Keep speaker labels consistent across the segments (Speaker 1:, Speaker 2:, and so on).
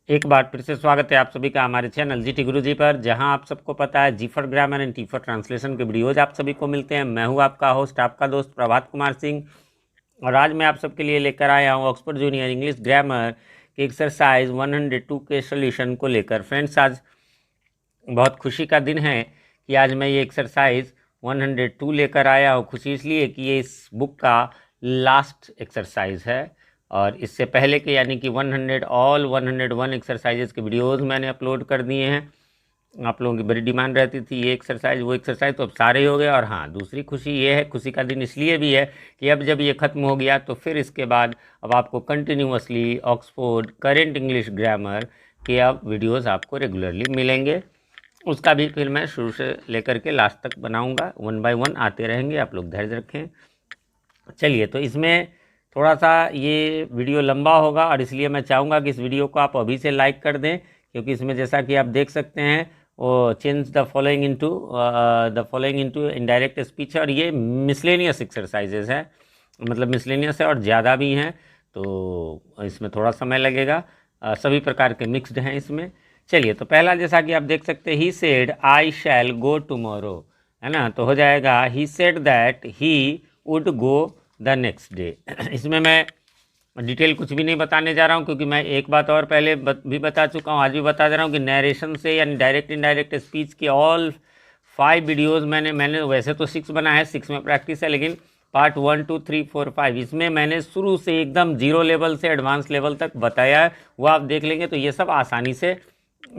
Speaker 1: एक बार फिर से स्वागत है आप सभी का हमारे चैनल जीटी गुरुजी पर, जहां आप सबको पता है G for grammar and T for translation के वीडियोज आप सभी को मिलते हैं। मैं हूं आपका होस्ट, आपका दोस्त प्रभात कुमार सिंह, और आज मैं आप सबके लिए लेकर आया हूं ऑक्सफोर्ड जूनियर इंग्लिश ग्रामर के एक्सरसाइज 102 के सोल्यूशन को लेकर। फ्रेंड्स, आज बहुत खुशी का दिन है कि आज मैं ये एक्सरसाइज 102 लेकर आया हूँ। खुशी इसलिए कि ये इस बुक का लास्ट एक्सरसाइज है, और इससे पहले के यानी कि 101 एक्सरसाइजेस के वीडियोस मैंने अपलोड कर दिए हैं। आप लोगों की बड़ी डिमांड रहती थी ये एक्सरसाइज वो एक्सरसाइज, तो अब सारे हो गए। और हाँ, दूसरी खुशी ये है, खुशी का दिन इसलिए भी है कि अब जब ये ख़त्म हो गया तो फिर इसके बाद अब आपको continuously Oxford current English grammar के अब वीडियोज़ आपको रेगुलरली मिलेंगे। उसका भी फिर मैं शुरू से लेकर के लास्ट तक बनाऊंगा, 1 बाय 1 आते रहेंगे। आप लोग धैर्य रखें। चलिए, तो इसमें थोड़ा सा ये वीडियो लंबा होगा, और इसलिए मैं चाहूँगा कि इस वीडियो को आप अभी से लाइक कर दें, क्योंकि इसमें जैसा कि आप देख सकते हैं वो change the following into indirect speech, और ये मिसलेनियस एक्सरसाइजेज है, मतलब मिसलेनियस है और ज़्यादा भी हैं, तो इसमें थोड़ा समय लगेगा। सभी प्रकार के मिक्स्ड हैं इसमें। चलिए, तो पहला जैसा कि आप देख सकते हैं, ही सेड आई शैल गो टुमारो, है ना, तो हो जाएगा he said that he would go the next day. इसमें मैं डिटेल कुछ भी नहीं बताने जा रहा हूँ, क्योंकि मैं एक बात और पहले भी बता चुका हूँ, आज भी बता दे रहा हूँ कि नरेशन से यानी डायरेक्ट इनडायरेक्ट स्पीच के ऑल 5 वीडियोस मैंने वैसे तो 6 बनाया है, 6 में प्रैक्टिस है, लेकिन पार्ट 1 2 3 4 5 इसमें मैंने शुरू से एकदम जीरो लेवल से एडवांस लेवल तक बताया है। वो आप देख लेंगे तो ये सब आसानी से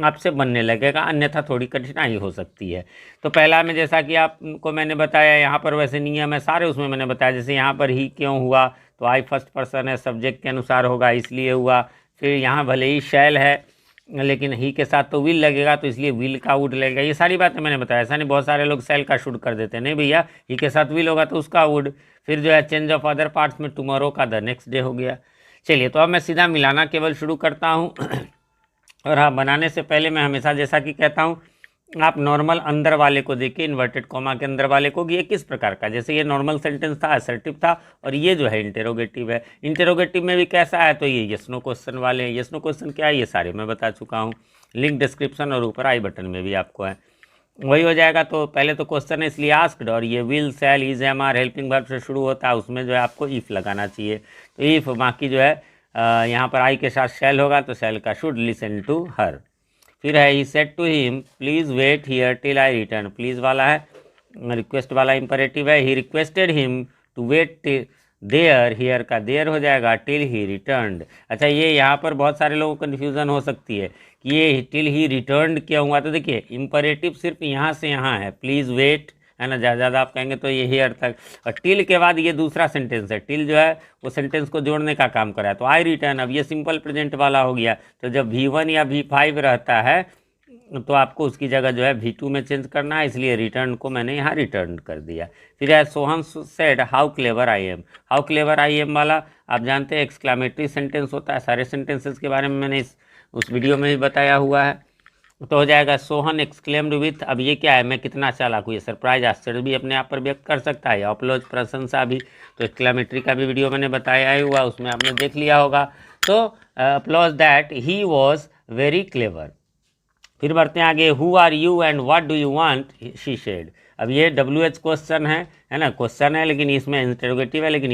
Speaker 1: आपसे बनने लगेगा, अन्यथा थोड़ी कठिनाई हो सकती है। तो पहला में जैसा कि आपको मैंने बताया, यहाँ पर वैसे नियम है सारे, उसमें मैंने बताया। जैसे यहाँ पर ही क्यों हुआ, तो आई फर्स्ट पर्सन है, सब्जेक्ट के अनुसार होगा इसलिए हुआ। फिर यहाँ भले ही शैल है, लेकिन ही के साथ तो विल लगेगा, तो इसलिए विल का वुड लगेगा। ये सारी बातें मैंने बताया। ऐसा नहीं, बहुत सारे लोग शैल का शुड कर देते हैं, नहीं भैया, ही के साथ विल होगा तो उसका वुड। फिर जो है चेंज ऑफ अदर पार्ट्स में टुमारो का द नेक्स्ट डे हो गया। चलिए, तो अब मैं सीधा मिलाना केवल शुरू करता हूँ। और हाँ, बनाने से पहले मैं हमेशा जैसा कि कहता हूँ, आप नॉर्मल अंदर वाले को देखिए, इन्वर्टेड कॉमा के अंदर वाले को, कि ये किस प्रकार का। जैसे ये नॉर्मल सेंटेंस था, असर्टिव था, और ये जो है इंटेरोगेटिव है। इंटेरोगेटिव में भी कैसा है, तो ये यस नो क्वेश्चन वाले हैं। यस नो क्वेश्चन क्या है, ये सारे मैं बता चुका हूँ। लिंक डिस्क्रिप्शन और ऊपर आई बटन में भी आपको है, वही हो जाएगा। तो पहले तो क्वेश्चन है इसलिए आस्क्ड, और ये will shall is am are helping verb से शुरू होता है, उसमें जो है आपको इफ़ लगाना चाहिए। तो इफ़, बाकी जो है यहाँ पर आई के साथ शैल होगा, तो शैल का शुड लिसन टू हर। फिर है he said to him please wait here till I return, please वाला है, रिक्वेस्ट वाला इंपरेटिव है। He requested him to wait there, here का देयर हो जाएगा, टिल ही रिटर्नड। अच्छा, ये यहाँ पर बहुत सारे लोगों को कन्फ्यूज़न हो सकती है कि ये टिल ही रिटर्नड क्या हुआ। तो देखिए, इंपरेटिव सिर्फ यहाँ से यहाँ है, प्लीज़ वेट, है ना, ज़्यादा आप कहेंगे तो ये हियर तक, और टिल के बाद ये दूसरा सेंटेंस है। टिल जो है वो सेंटेंस को जोड़ने का काम कर रहा है, तो आई रिटर्न। अब ये सिंपल प्रेजेंट वाला हो गया, तो जब V1 या V5 रहता है तो आपको उसकी जगह जो है V2 में चेंज करना है, इसलिए रिटर्न को मैंने यहाँ रिटर्न कर दिया। फिर है Sohan said how clever I am. How clever I am वाला आप जानते हैं एक्सक्लामेटरी सेंटेंस होता है। सारे सेंटेंसेस के बारे में मैंने उस वीडियो में भी बताया हुआ है। तो हो जाएगा सोहन एक्सक्लेम्ड विथ, अब ये क्या है, मैं कितना चालाक हूँ, ये सरप्राइज, आश्चर्य भी अपने आप पर व्यक्त कर सकता है, अपलोज प्रशंसा भी। तो एक्सक्लेमेटरी का भी वीडियो मैंने बताया ही हुआ, उसमें आपने देख लिया होगा। तो applauds that he was very clever. फिर बढ़ते हैं आगे, who are you and what do you want, she said. अब ये WH क्वेश्चन है ना, क्वेश्चन है, लेकिन इसमें इंटरोगेटिव है, लेकिन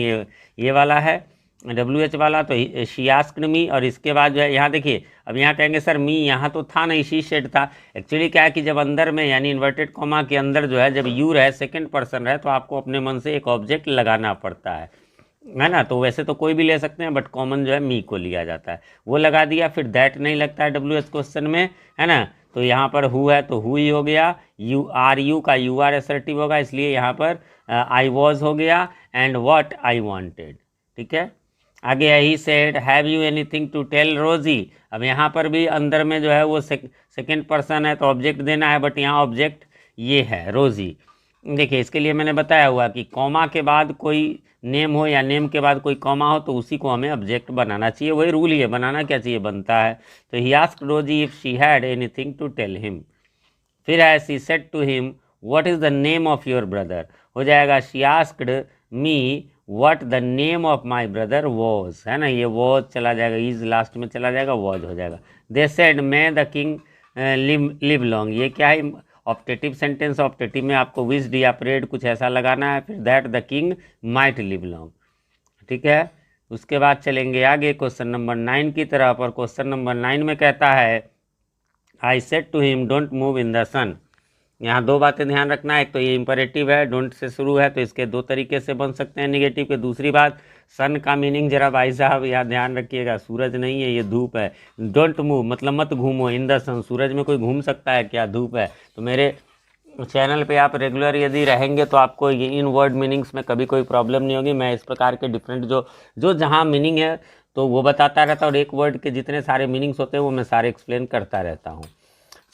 Speaker 1: ये वाला है WH वाला, तो शी आस्क्ड मी। और इसके बाद जो है यहाँ देखिए, अब यहाँ कहेंगे सर मी यहाँ तो था नहीं, शी शेड था। एक्चुअली क्या है कि जब अंदर में यानी इन्वर्टेड कॉमा के अंदर जो है, जब यू रहे, सेकंड पर्सन रहे, तो आपको अपने मन से एक ऑब्जेक्ट लगाना पड़ता है ना। तो वैसे तो कोई भी ले सकते हैं, बट कॉमन जो है मी को लिया जाता है, वो लगा दिया। फिर दैट नहीं लगता है WH क्वेश्चन में, है ना, तो यहाँ पर हु है तो हु ही हो गया। यू आर यू का यू आर असर्टिव होगा, इसलिए यहाँ पर आई वॉज हो गया, एंड व्हाट आई वांटेड। ठीक है, आगे है he said have you anything to tell Rosie. अब यहाँ पर भी अंदर में जो है वो सेकेंड पर्सन है, तो ऑब्जेक्ट देना है, बट यहाँ ऑब्जेक्ट ये है रोजी। देखिए, इसके लिए मैंने बताया हुआ कि कॉमा के बाद कोई नेम हो या नेम के बाद कोई कॉमा हो, तो उसी को हमें ऑब्जेक्ट बनाना चाहिए, वही रूल ही है, बनाना क्या चाहिए, बनता है। तो he asked Rosie if she had anything to tell him. फिर है she said to him what is the name of your brother, हो जाएगा she asked me what the name of my brother was, है ना, ये was चला जाएगा, is last में चला जाएगा, वॉज हो जाएगा। They said may the king live long, ये क्या है, ऑप्टेटिव सेंटेंस। ऑप्टेटिव में आपको विश्ड या प्रेड कुछ ऐसा लगाना है, फिर that the king might live long, ठीक है। उसके बाद चलेंगे आगे क्वेश्चन नंबर 9 की तरफ, और क्वेश्चन नंबर 9 में कहता है I said to him don't move in the sun. यहाँ दो बातें ध्यान रखना है, एक तो ये इंपरेटिव है, डोंट से शुरू है, तो इसके दो तरीके से बन सकते हैं निगेटिव के। दूसरी बात, सन का मीनिंग जरा भाई साहब यहाँ ध्यान रखिएगा, सूरज नहीं है, ये धूप है। डोंट मूव मतलब मत घूमो इन द सन, सूरज में कोई घूम सकता है क्या, धूप है। तो मेरे चैनल पे आप रेगुलर यदि रहेंगे तो आपको ये इन वर्ड मीनिंग्स में कभी कोई प्रॉब्लम नहीं होगी। मैं इस प्रकार के डिफरेंट जो जहाँ मीनिंग है तो वो बताता रहता हूँ, और एक वर्ड के जितने सारे मीनिंग्स होते हैं वो मैं सारे एक्सप्लेन करता रहता हूँ।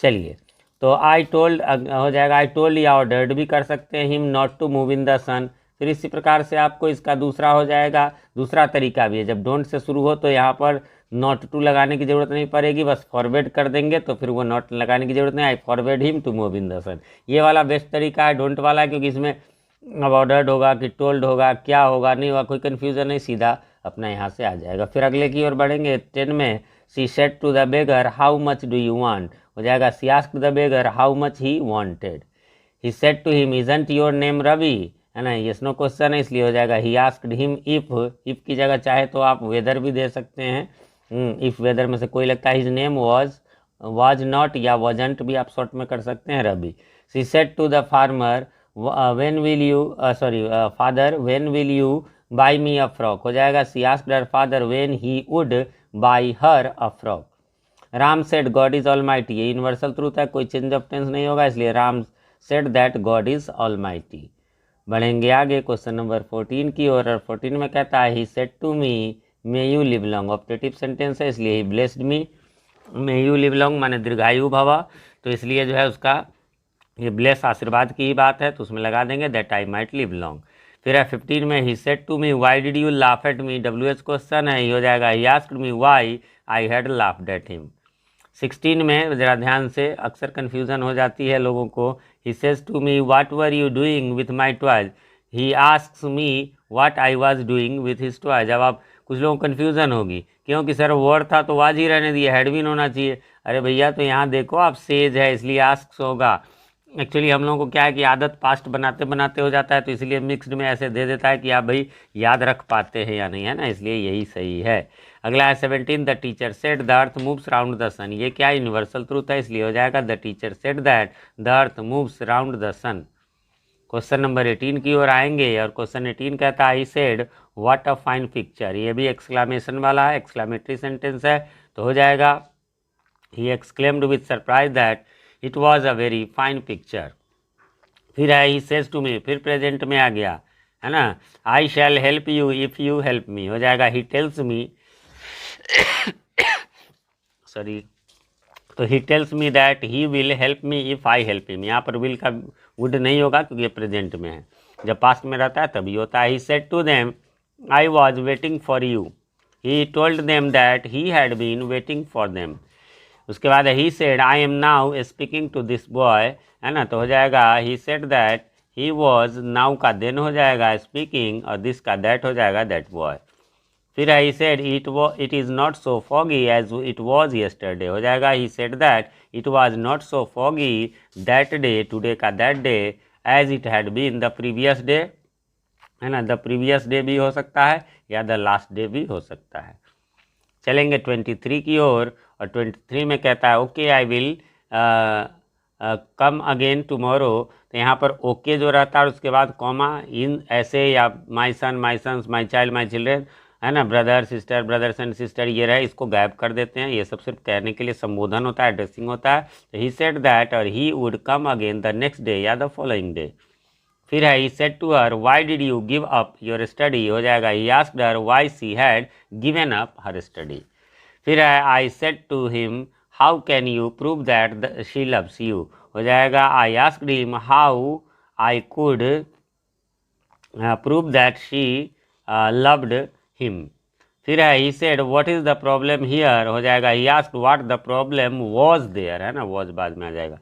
Speaker 1: चलिए, तो आई टोल्ड हो जाएगा, आई टोल्ड या ऑर्डर्ड भी कर सकते हैं him not to move in the sun. फिर इसी प्रकार से आपको इसका दूसरा हो जाएगा, दूसरा तरीका भी है, जब डोंट से शुरू हो तो यहाँ पर नॉट टू लगाने की जरूरत नहीं पड़ेगी, बस फॉरवर्ड कर देंगे तो फिर वो नॉट लगाने की जरूरत नहीं, I forward him to move in the sun. ये वाला बेस्ट तरीका है डोंट वाला, क्योंकि इसमें अब ऑर्डर्ड होगा कि टोल्ड होगा, क्या होगा नहीं होगा, कोई कन्फ्यूजन नहीं, सीधा अपना यहाँ से आ जाएगा। फिर अगले की ओर बढ़ेंगे 10 में, she said to the beggar how much do you want, हो जाएगा she asked the beggar how much he wanted. He said to him isn't your name Ravi, है ना, यस नो क्वेश्चन है इसलिए हो जाएगा ही आस्क्ड हिम इफ की जगह चाहे तो आप वेदर भी दे सकते हैं, इफ वेदर में से कोई लगता है, हिज नेम वाज नॉट या वाजंट भी आप शॉर्ट में कर सकते हैं Ravi. She said to the farmer when will you father when will you buy me a frock, हो जाएगा she asked her father when he would buy her a frock. Ram said God is almighty, ये universal truth है, कोई change of tense नहीं होगा, इसलिए Ram said that God is almighty. बढ़ेंगे आगे क्वेश्चन नंबर 14 की ओर, और 14 में कहता है he said to me may you live long, optative sentence है इसलिए he blessed me, may you live long माने दीर्घायु भवा, तो इसलिए जो है उसका ये ब्लेस आशीर्वाद की ही बात है, तो उसमें लगा देंगे that I might live long. फिर है 15 में he said to me why did you laugh at me, WH question है, ये हो जाएगा he asked me why I had laughed at him. 16 में ज़रा ध्यान से, अक्सर कन्फ्यूज़न हो जाती है लोगों को, he says to me what were you doing with my toys, he asks me what I was doing with his toys. अब आप कुछ लोगों को कन्फ्यूज़न होगी, क्योंकि सर वर्ड था तो वाज ही रहने दिए, हैड भी होना चाहिए। अरे भैया तो यहाँ देखो आप सेज है इसलिए आस्क्स होगा। एक्चुअली हम लोगों को क्या है कि आदत पास्ट बनाते बनाते हो जाता है, तो इसलिए मिक्स्ड में ऐसे दे देता है कि आप भाई याद रख पाते हैं या नहीं, है ना, इसलिए यही सही है। अगला है 17, the teacher said the earth moves round the sun, ये क्या यूनिवर्सल ट्रूथ है इसलिए हो जाएगा the teacher said that the earth moves round the sun. Question number 18 की ओर आएंगे, और क्वेश्चन 18 कहता है I said what a fine picture, ये भी एक्सक्लामेशन वाला है, एक्सक्लामेटरी सेंटेंस है, तो हो जाएगा he exclaimed with surprise that it was a very fine picture. फिर है ही सेज टू मी, फिर प्रेजेंट में आ गया, है ना, I shall help you if you help me, हो जाएगा ही टेल्स मी सॉरी, तो he tells me that he will help me if I help him, यहाँ पर विल का वुड नहीं होगा क्योंकि ये प्रेजेंट में है, जब पास्ट में रहता है तभी होता है। He said to them I was waiting for you, he told them that he had been waiting for them. उसके बाद he said I am now speaking to this boy, है ना, तो हो जाएगा he said that he was, now का then हो जाएगा स्पीकिंग, और दिस का दैट हो जाएगा दैट बॉय। फिर he said it is not so foggy as it was yesterday, हो जाएगा he said that it was not so foggy that day, today का that day, as it had been the previous day, है ना, the previous day भी हो सकता है या द लास्ट डे भी हो सकता है। चलेंगे 23 की ओर, और 23 में कहता है okay I will come again tomorrow, तो यहाँ पर ओके जो रहता है और उसके बाद कॉमा इन ऐसे, या my son my sons my child my children, है ना, brother sister brothers and sister, ये रहे, इसको गायब कर देते हैं, ये सब सिर्फ कहने के लिए संबोधन होता है, एड्रेसिंग होता है। तो ही सेड दैट और he would come again the next day या द फॉलोइंग डे। फिर है he said to her why did you give up your study, हो जाएगा he asked her why she had given up her study. फिर है I said to him how can you prove that she loves you, हो जाएगा I asked him how I could prove that she loved him. फिर है he said what is the problem here, हो जाएगा he asked what the problem was there, है ना, was बाद में आ जाएगा।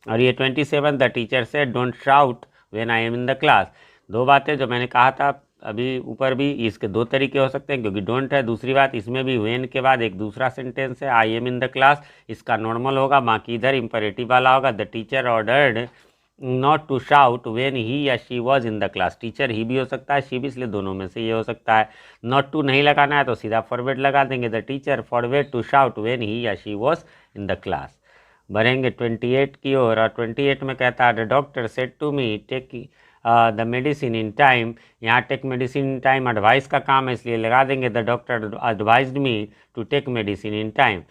Speaker 1: और ये 27 the teacher said don't shout when I am in the class, दो बातें जो मैंने कहा था अभी ऊपर भी इसके दो तरीके हो सकते हैं क्योंकि डोंट है। दूसरी बात, इसमें भी व्हेन के बाद एक दूसरा सेंटेंस है, I am in the class, इसका नॉर्मल होगा, बाकी इधर इंपरेटिव वाला होगा। The teacher ordered not to shout when he या she was in the class. Teacher he भी हो सकता है, शी भी, इसलिए दोनों में से ये हो सकता है। नॉट टू नहीं लगाना है तो सीधा फॉरवर्ड लगा देंगे, the teacher forward to shout when he या she was in the class. बढ़ेंगे 28 की ओर, और 28 में कहता है the doctor said to me take the medicine in time. यहाँ take medicine in time advice का काम है, इसलिए लगा देंगे the doctor advised me to take medicine in time.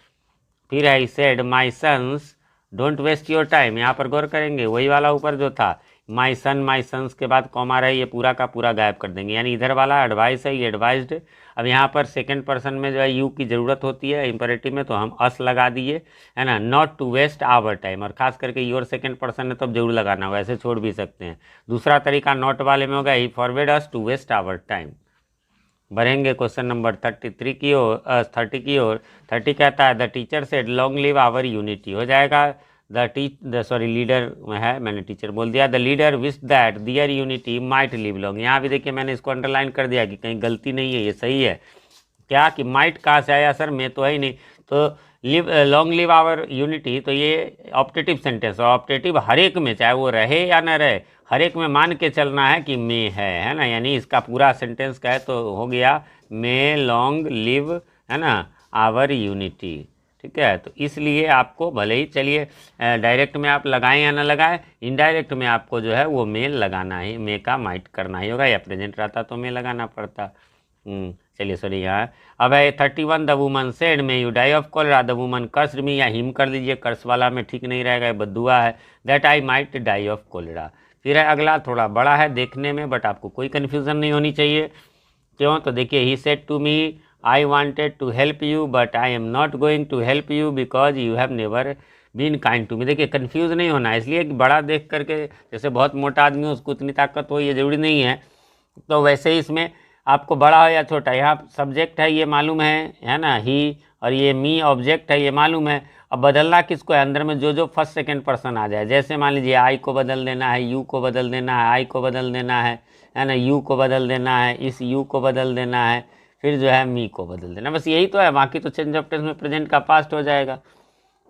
Speaker 1: फिर I said my sons don't waste your time. यहाँ पर गौर करेंगे वही वाला ऊपर जो था माई सन माई सन्स के बाद कॉमा रहे, ये पूरा का पूरा गायब कर देंगे, यानी इधर वाला एडवाइस है, ये एडवाइज्ड। अब यहाँ पर सेकंड पर्सन में जो है यू की ज़रूरत होती है इंपरेटिव में, तो हम अस लगा दिए, है ना, not to waste our time. और खास करके योर सेकंड पर्सन है तो अब जरूर लगाना होगा, ऐसे छोड़ भी सकते हैं। दूसरा तरीका नॉट वाले में होगा he forward us to waste our time. बढ़ेंगे क्वेश्चन नंबर 33 की ओर, 30 की ओर। 30 कहता है the teacher said long live our unity. हो जाएगा लीडर है, मैंने टीचर बोल दिया। The leader wish that their unity might live long. यहाँ भी देखिए मैंने इसको अंडरलाइन कर दिया कि कहीं गलती नहीं है, ये सही है। क्या कि माइट कहाँ से आया सर, मैं तो है ही नहीं, तो live long live our unity, तो ये ऑप्टेटिव सेंटेंस है। ऑप्टेटिव हर एक में, चाहे वो रहे या न रहे, हर एक में मान के चलना है कि मे है ना, यानी इसका पूरा सेंटेंस का है तो हो गया मे लॉन्ग लिव, है ना, आवर यूनिटी। ठीक है, तो इसलिए आपको भले ही चलिए डायरेक्ट में आप लगाएं या ना लगाएं, इनडायरेक्ट में आपको जो है वो मे लगाना ही, मे का माइट करना ही होगा, या प्रेजेंट रहता तो मे लगाना पड़ता। चलिए सॉरी, यहाँ अब है 31 the woman said may you die of cholera. The woman cursed me, या हिम कर लीजिए, कर्स वाला में ठीक नहीं रहेगा, ये बद्दुआ है, that I might die of cholera. फिर है अगला, थोड़ा बड़ा है देखने में बट आपको कोई कन्फ्यूज़न नहीं होनी चाहिए। क्यों, तो देखिए he said to me I wanted to help you but I am not going to help you because you have never been kind to me. देखिए कन्फ्यूज़ नहीं होना है, इसलिए कि बड़ा देख करके, जैसे बहुत मोटा आदमी हो उसको इतनी ताकत हो ये ज़रूरी नहीं है, तो वैसे ही इसमें आपको बड़ा हो या छोटा, यहाँ सब्जेक्ट है ये मालूम है ना, ही, और ये मी ऑब्जेक्ट है ये मालूम है। अब बदलना किसको है, अंदर में जो फर्स्ट सेकंड पर्सन आ जाए, जैसे मान लीजिए आई को बदल देना है, यू को बदल देना है, आई को बदल देना है ना, यू को बदल देना है, इस यू को बदल देना है, फिर जो है मी को बदल देना, बस यही तो है। बाकी तो चेंज ऑफ टेंस में प्रेजेंट का पास्ट हो जाएगा,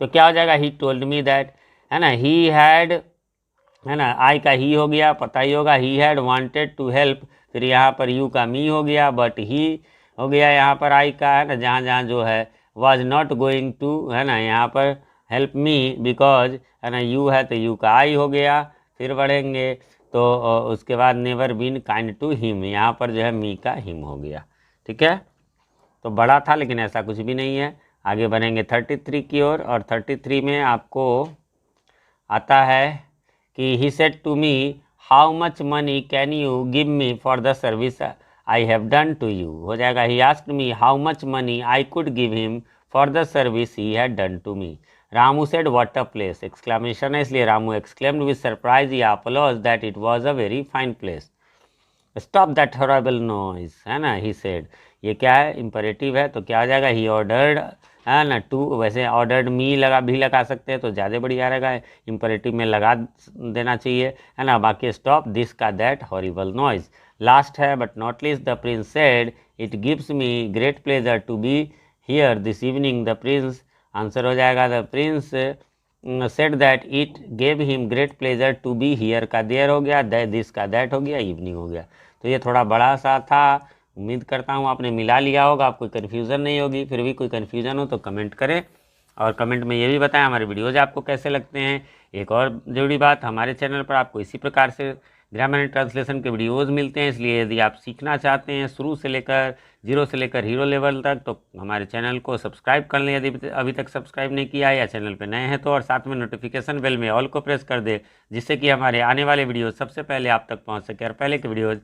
Speaker 1: तो क्या हो जाएगा, ही टोल्ड मी दैट, है ना, ही हैड, है ना, आई का ही हो गया, पता ही होगा, he had wanted to help, फिर यहाँ पर यू का मी हो गया, बट ही हो गया यहाँ पर आई का, है ना, जहाँ जहाँ जो है वॉज नॉट गोइंग टू, है ना, यहाँ पर हेल्प मी बिकॉज, है ना, यू है तो यू का आई हो गया। फिर बढ़ेंगे तो उसके बाद never been kind to him, यहाँ पर जो है मी का हिम हो गया। ठीक है, तो बड़ा था लेकिन ऐसा कुछ भी नहीं है। आगे बढ़ेंगे 33 की ओर, और 33 में आपको आता है कि he said to me how much money can you give me for the service I have done to you. हो जाएगा he asked me how much money I could give him for the service he had done to me. Ramu said what a place, exclamation है इसलिए Ramu exclaimed with surprise या applauds that it was a very fine place. Stop that horrible noise, है ना, he said, ये क्या है, imperative है, तो क्या हो जाएगा, ही ऑर्डर्ड, है ना, टू, वैसे ऑर्डर्ड मी लगा भी लगा सकते हैं तो ज़्यादा बढ़िया रहेगा, इंपरेटिव में लगा देना चाहिए, है ना। बाकी स्टॉप दिस का दैट हॉरिबल नॉइज। लास्ट है but not least, the prince said it gives me great pleasure to be here this evening. The prince, answer हो जाएगा the prince said that it gave him great pleasure to be here का there हो गया, this का that हो गया, evening हो गया। तो ये थोड़ा बड़ा सा था, उम्मीद करता हूँ आपने मिला लिया होगा, आपको कन्फ्यूज़न नहीं होगी। फिर भी कोई कन्फ्यूज़न हो तो कमेंट करें, और कमेंट में ये भी बताएं हमारे वीडियोज़ आपको कैसे लगते हैं। एक और ज़रूरी बात, हमारे चैनल पर आपको इसी प्रकार से ग्रामर एंड ट्रांसलेशन के वीडियोज़ मिलते हैं, इसलिए यदि आप सीखना चाहते हैं शुरू से लेकर जीरो से लेकर हीरो लेवल तक, तो हमारे चैनल को सब्सक्राइब कर लें यदि अभी तक सब्सक्राइब नहीं किया है, या चैनल पर नए हैं तो, और साथ में नोटिफिकेशन बेल में ऑल को प्रेस कर दे, जिससे कि हमारे आने वाले वीडियोज़ सबसे पहले आप तक पहुँच सके, और पहले के वीडियोज़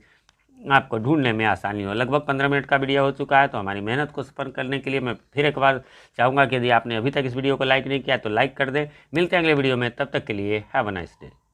Speaker 1: आपको ढूंढने में आसानी हो। लगभग 15 मिनट का वीडियो हो चुका है, तो हमारी मेहनत को सफल करने के लिए मैं फिर एक बार चाहूँगा कि यदि आपने अभी तक इस वीडियो को लाइक नहीं किया तो लाइक कर दें। मिलते हैं अगले वीडियो में, तब तक के लिए हैव अ नाइस डे।